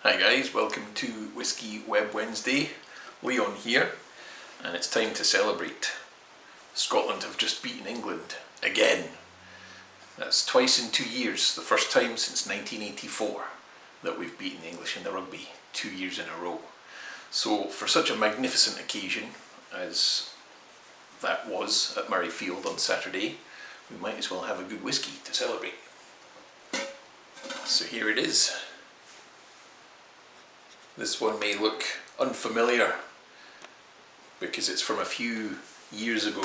Hi guys, welcome to Whisky Web Wednesday. Leon here, and it's time to celebrate. Scotland have just beaten England again. That's twice in 2 years, the first time since 1984 that we've beaten the English in the rugby, 2 years in a row. So for such a magnificent occasion as that was at Murrayfield on Saturday, we might as well have a good whisky to celebrate. So here it is. This one may look unfamiliar because it's from a few years ago.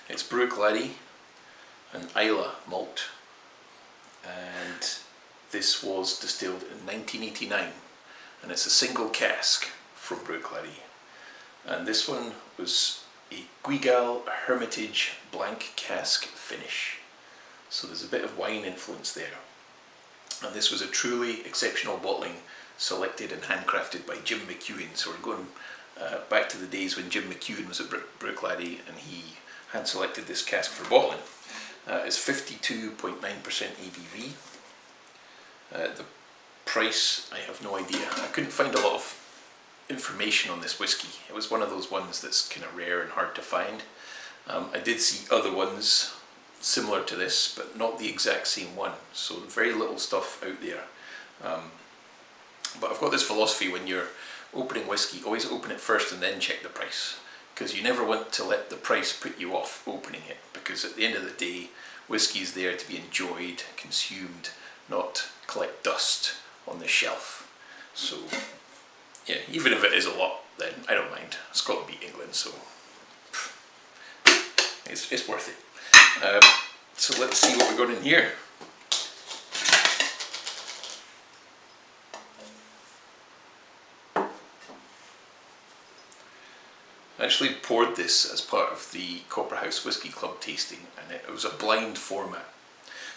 It's Bruichladdich, an Islay malt, and this was distilled in 1989, and it's a single cask from Bruichladdich. And this one was a Guigal Hermitage Blanc Cask finish. So there's a bit of wine influence there. And this was a truly exceptional bottling, selected and handcrafted by Jim McEwan. So we're going back to the days when Jim McEwan was at Bruichladdich and he hand selected this cask for bottling. It's 52.9% ABV. The price, I have no idea. I couldn't find a lot of information on this whiskey. It was one of those ones that's kind of rare and hard to find. I did see other ones similar to this, but not the exact same one. So very little stuff out there. But I've got this philosophy: when you're opening whiskey, always open it first and then check the price, because you never want to let the price put you off opening it, because at the end of the day, whiskey is there to be enjoyed, consumed, not collect dust on the shelf. So yeah, even if it is a lot, then I don't mind. Scotland beat England, so it's worth it. So let's see what we got in here. I actually poured this as part of the Copperhouse Whisky Club tasting, and it was a blind format.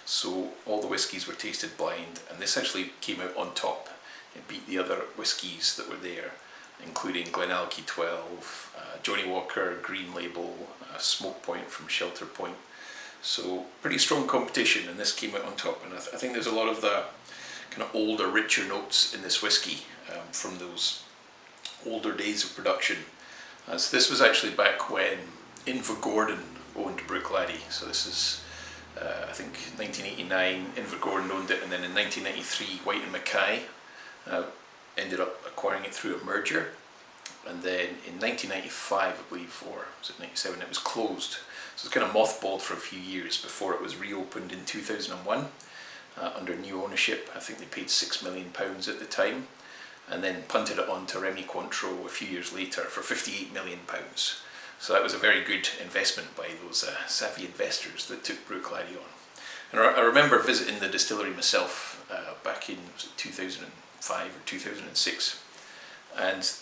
So all the whiskies were tasted blind, and this actually came out on top. It beat the other whiskies that were there, including Glenallachie 12, Johnnie Walker, Green Label, Smoke Point from Shelter Point. So pretty strong competition, and this came out on top. And I think there's a lot of the kind of older, richer notes in this whiskey from those older days of production. So this was actually back when Invergordon owned Bruichladdich. So this is, I think, 1989, Invergordon owned it, and then in 1993, White and Mackay ended up acquiring it through a merger. And then in 1995, I believe, or was it 97, it was closed. So it's kind of mothballed for a few years before it was reopened in 2001 under new ownership. I think they paid £6 million at the time, and then punted it on to Remy Cointreau a few years later for £58 million. So that was a very good investment by those savvy investors that took Bruichladdich on. And I remember visiting the distillery myself back in 2005 or 2006, and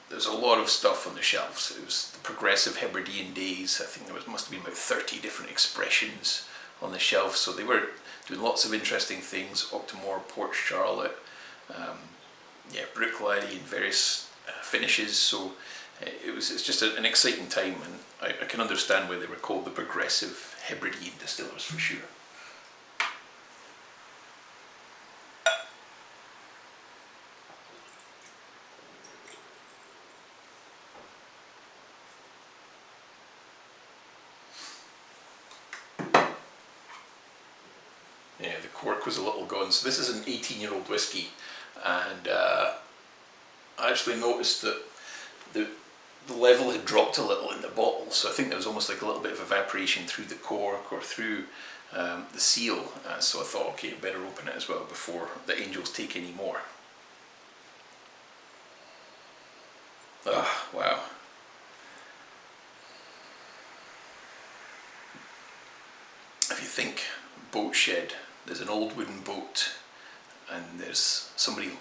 there's a lot of stuff on the shelves. It was the progressive Hebridean days. I think there must have been about 30 different expressions on the shelf. So they were doing lots of interesting things. Octomore, Port Charlotte, Bruichladdich in various finishes. So it's just an exciting time, and I can understand why they were called the progressive Hebridean distillers for sure. Yeah, the cork was a little gone. So this is an 18-year-old whiskey, and I actually noticed that the level had dropped a little in the bottle. So I think there was almost like a little bit of evaporation through the cork or through the seal. So I thought, okay, I better open it as well before the angels take any more. Ah, wow. If you think boat shed, there's an old wooden boat and there's somebody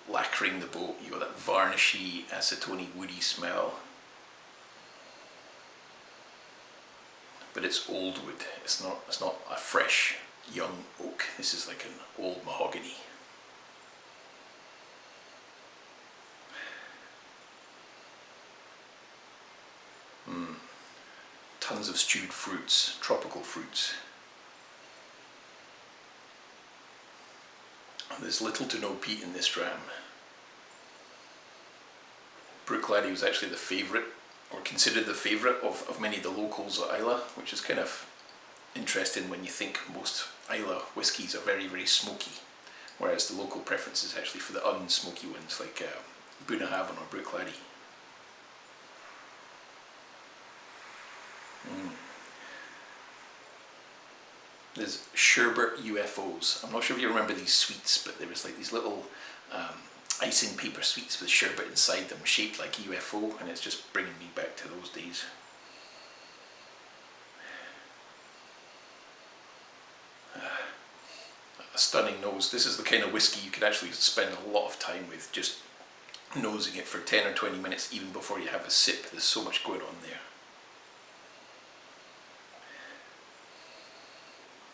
lacquering the boat. You got that varnishy, acetone, woody smell. But it's old wood. It's not a fresh, young oak. This is like an old mahogany. Tons of stewed fruits, tropical fruits. There's little to no peat in this dram. Bruichladdich was actually the favourite, or considered the favourite of many of the locals at Islay, which is kind of interesting when you think most Islay whiskies are very, very smoky, whereas the local preference is actually for the unsmoky ones like Bunnahabhain or Bruichladdich. There's sherbet UFOs. I'm not sure if you remember these sweets, but there was like these little icing paper sweets with sherbet inside them, shaped like a UFO, and it's just bringing me back to those days. A stunning nose. This is the kind of whiskey you could actually spend a lot of time with, just nosing it for 10 or 20 minutes even before you have a sip. There's so much going on there.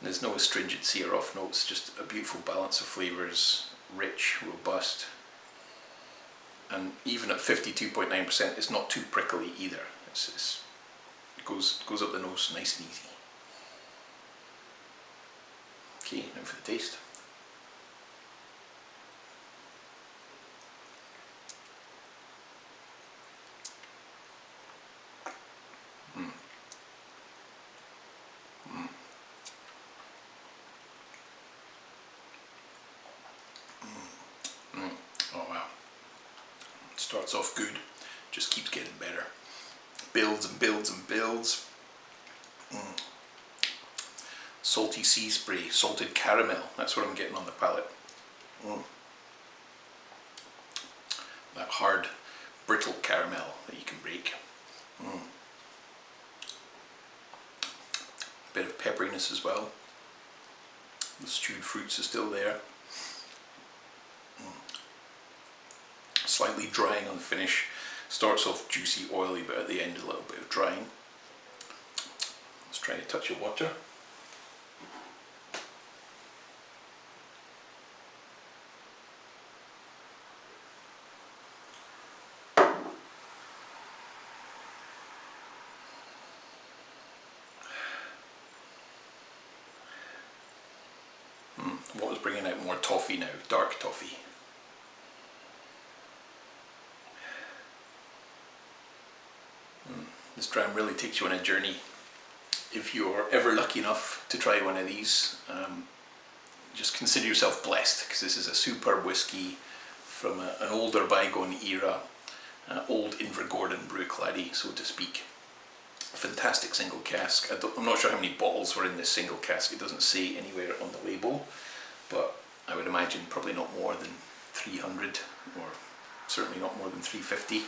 There's no astringency or off notes, just a beautiful balance of flavours, rich, robust, and even at 52.9% it's not too prickly either. It goes up the nose nice and easy. Okay, now for the taste. Oh wow. Starts off good, just keeps getting better. Builds and builds and builds. Salty sea spray, salted caramel, that's what I'm getting on the palate. That hard, brittle caramel that you can break. Bit of pepperiness as well. The stewed fruits are still there. Slightly drying on the finish. Starts off juicy, oily, but at the end a little bit of drying. Let's try a touch of water. Water's bringing out more toffee now, dark toffee. This dram really takes you on a journey. If you're ever lucky enough to try one of these, just consider yourself blessed, because this is a superb whiskey from an older bygone era, old Invergordon Bruichladdich, so to speak. Fantastic single cask. I'm not sure how many bottles were in this single cask, it doesn't say anywhere on the label, but I would imagine probably not more than 300, or certainly not more than 350.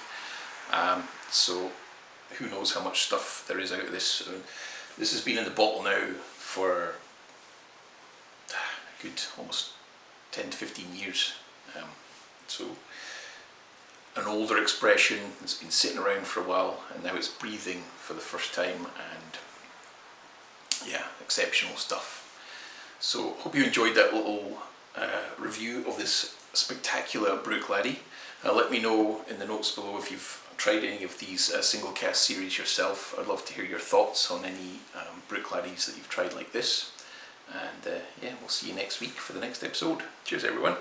So who knows how much stuff there is out of this. This has been in the bottle now for a good almost 10 to 15 years. So an older expression that's been sitting around for a while, and now it's breathing for the first time, and yeah, exceptional stuff. So hope you enjoyed that little review of this spectacular Bruichladdich. Let me know in the notes below if you've tried any of these single cask series yourself. I'd love to hear your thoughts on any Bruichladdich that you've tried like this. And yeah, we'll see you next week for the next episode. Cheers everyone.